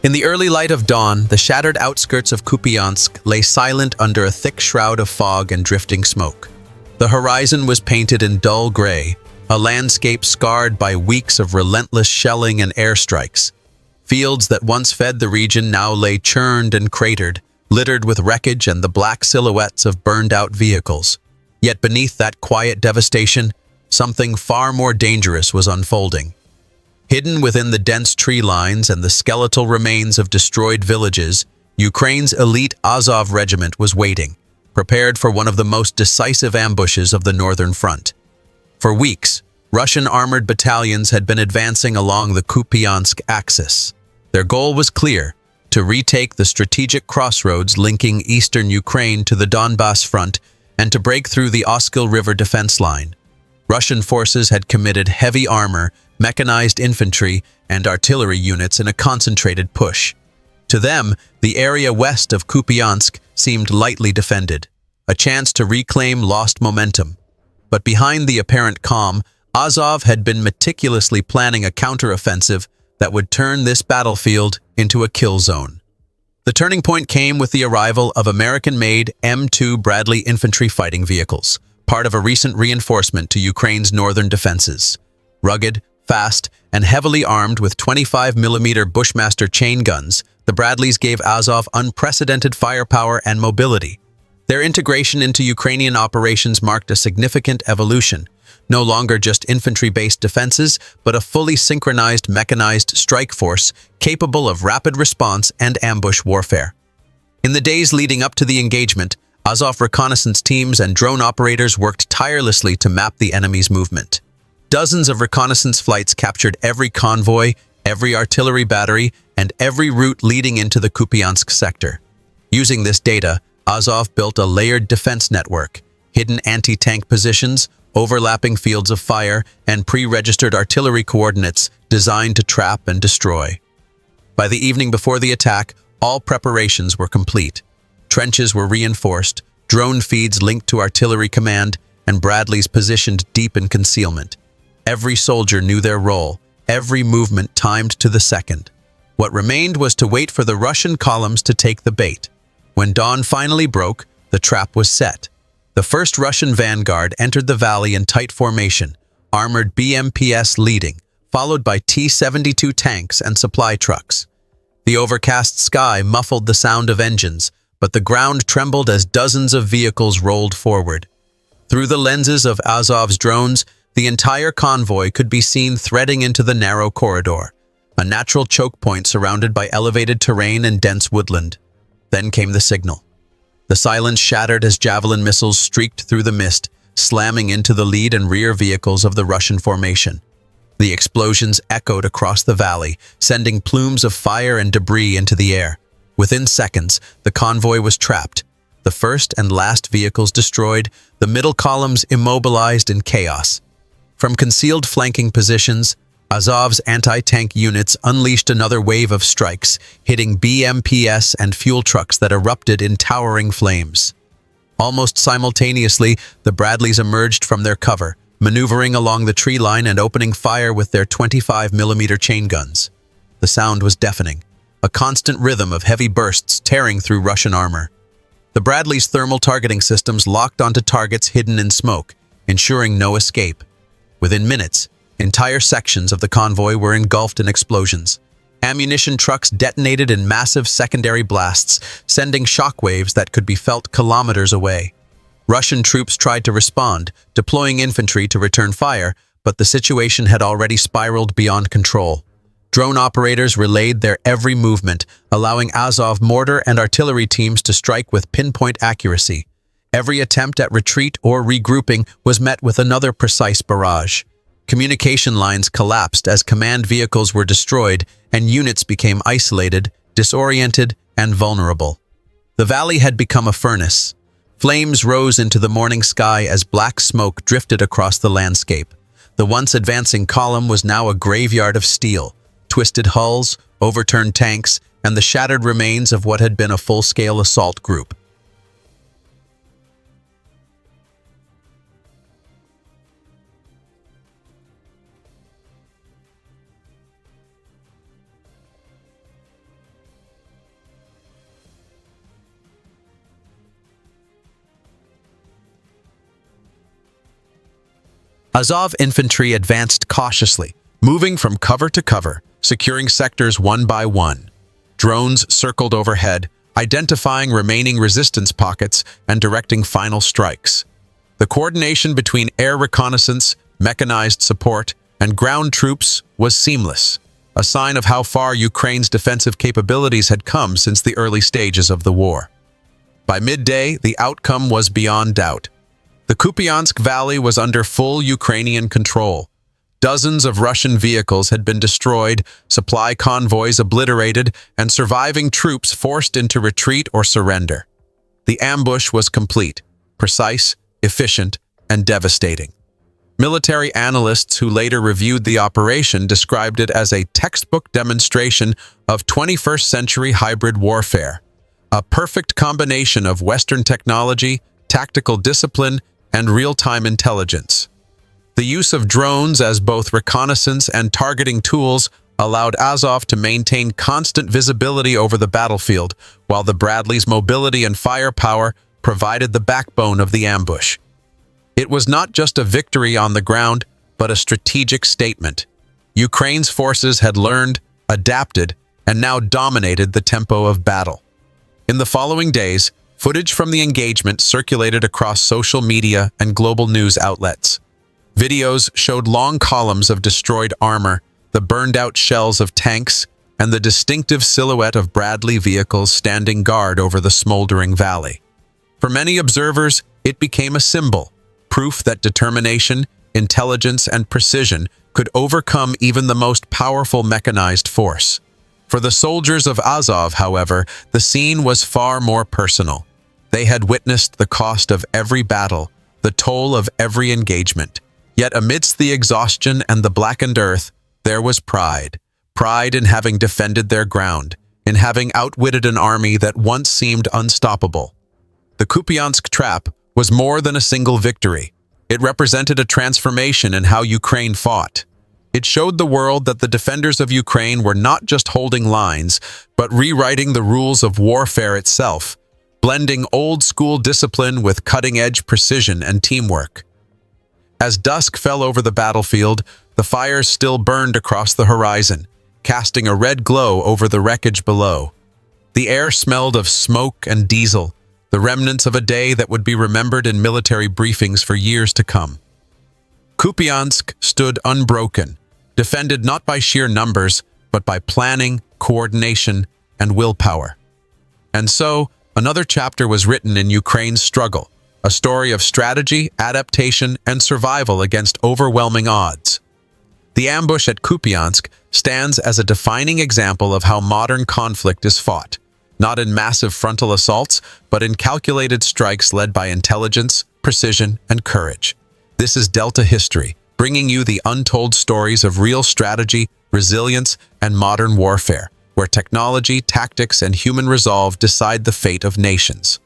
In the early light of dawn, the shattered outskirts of Kupiansk lay silent under a thick shroud of fog and drifting smoke. The horizon was painted in dull gray, a landscape scarred by weeks of relentless shelling and airstrikes. Fields that once fed the region now lay churned and cratered, littered with wreckage and the black silhouettes of burned-out vehicles. Yet beneath that quiet devastation, something far more dangerous was unfolding. Hidden within the dense tree lines and the skeletal remains of destroyed villages, Ukraine's elite Azov Regiment was waiting, prepared for one of the most decisive ambushes of the Northern Front. For weeks, Russian armored battalions had been advancing along the Kupiansk axis. Their goal was clear: to retake the strategic crossroads linking eastern Ukraine to the Donbass front and to break through the Oskil River defense line. Russian forces had committed heavy armor, mechanized infantry, and artillery units in a concentrated push. To them, the area west of Kupiansk seemed lightly defended, a chance to reclaim lost momentum. But behind the apparent calm, Azov had been meticulously planning a counteroffensive that would turn this battlefield into a kill zone. The turning point came with the arrival of American-made M2 Bradley infantry fighting vehicles, part of a recent reinforcement to Ukraine's northern defenses. Rugged, fast, and heavily armed with 25mm Bushmaster chain guns, the Bradleys gave Azov unprecedented firepower and mobility. Their integration into Ukrainian operations marked a significant evolution, no longer just infantry-based defenses, but a fully synchronized mechanized strike force capable of rapid response and ambush warfare. In the days leading up to the engagement, Azov reconnaissance teams and drone operators worked tirelessly to map the enemy's movement. Dozens of reconnaissance flights captured every convoy, every artillery battery, and every route leading into the Kupiansk sector. Using this data, Azov built a layered defense network: hidden anti-tank positions, overlapping fields of fire, and pre-registered artillery coordinates designed to trap and destroy. By the evening before the attack, all preparations were complete. Trenches were reinforced, drone feeds linked to artillery command, and Bradleys positioned deep in concealment. Every soldier knew their role, every movement timed to the second. What remained was to wait for the Russian columns to take the bait. When dawn finally broke, the trap was set. The first Russian vanguard entered the valley in tight formation, armored BMPs leading, followed by T-72 tanks and supply trucks. The overcast sky muffled the sound of engines, but the ground trembled as dozens of vehicles rolled forward. Through the lenses of Azov's drones, the entire convoy could be seen threading into the narrow corridor, a natural choke point surrounded by elevated terrain and dense woodland. Then came the signal. The silence shattered as javelin missiles streaked through the mist, slamming into the lead and rear vehicles of the Russian formation. The explosions echoed across the valley, sending plumes of fire and debris into the air. Within seconds, the convoy was trapped, the first and last vehicles destroyed, the middle columns immobilized in chaos. From concealed flanking positions, Azov's anti-tank units unleashed another wave of strikes, hitting BMPs and fuel trucks that erupted in towering flames. Almost simultaneously, the Bradleys emerged from their cover, maneuvering along the tree line and opening fire with their 25mm chain guns. The sound was deafening, a constant rhythm of heavy bursts tearing through Russian armor. The Bradleys' thermal targeting systems locked onto targets hidden in smoke, ensuring no escape. Within minutes, entire sections of the convoy were engulfed in explosions. Ammunition trucks detonated in massive secondary blasts, sending shockwaves that could be felt kilometers away. Russian troops tried to respond, deploying infantry to return fire, but the situation had already spiraled beyond control. Drone operators relayed their every movement, allowing Azov mortar and artillery teams to strike with pinpoint accuracy. Every attempt at retreat or regrouping was met with another precise barrage. Communication lines collapsed as command vehicles were destroyed and units became isolated, disoriented, and vulnerable. The valley had become a furnace. Flames rose into the morning sky as black smoke drifted across the landscape. The once advancing column was now a graveyard of steel, twisted hulls, overturned tanks, and the shattered remains of what had been a full-scale assault group. Azov infantry advanced cautiously, moving from cover to cover, securing sectors one by one. Drones circled overhead, identifying remaining resistance pockets and directing final strikes. The coordination between air reconnaissance, mechanized support, and ground troops was seamless, a sign of how far Ukraine's defensive capabilities had come since the early stages of the war. By midday, the outcome was beyond doubt. The Kupiansk Valley was under full Ukrainian control. Dozens of Russian vehicles had been destroyed, supply convoys obliterated, and surviving troops forced into retreat or surrender. The ambush was complete, precise, efficient, and devastating. Military analysts who later reviewed the operation described it as a textbook demonstration of 21st-century hybrid warfare, a perfect combination of Western technology, tactical discipline, and real-time intelligence. The use of drones as both reconnaissance and targeting tools allowed Azov to maintain constant visibility over the battlefield, while the Bradley's mobility and firepower provided the backbone of the ambush. It was not just a victory on the ground, but a strategic statement. Ukraine's forces had learned, adapted, and now dominated the tempo of battle. In the following days, footage from the engagement circulated across social media and global news outlets. Videos showed long columns of destroyed armor, the burned-out shells of tanks, and the distinctive silhouette of Bradley vehicles standing guard over the smoldering valley. For many observers, it became a symbol, proof that determination, intelligence, and precision could overcome even the most powerful mechanized force. For the soldiers of Azov, however, the scene was far more personal. They had witnessed the cost of every battle, the toll of every engagement. Yet amidst the exhaustion and the blackened earth, there was pride. Pride in having defended their ground, in having outwitted an army that once seemed unstoppable. The Kupiansk trap was more than a single victory. It represented a transformation in how Ukraine fought. It showed the world that the defenders of Ukraine were not just holding lines, but rewriting the rules of warfare itself, blending old-school discipline with cutting-edge precision and teamwork. As dusk fell over the battlefield, the fires still burned across the horizon, casting a red glow over the wreckage below. The air smelled of smoke and diesel, the remnants of a day that would be remembered in military briefings for years to come. Kupiansk stood unbroken, defended not by sheer numbers, but by planning, coordination, and willpower. And so, another chapter was written in Ukraine's struggle, a story of strategy, adaptation, and survival against overwhelming odds. The ambush at Kupiansk stands as a defining example of how modern conflict is fought, not in massive frontal assaults, but in calculated strikes led by intelligence, precision, and courage. This is Delta History, bringing you the untold stories of real strategy, resilience, and modern warfare, where technology, tactics, and human resolve decide the fate of nations.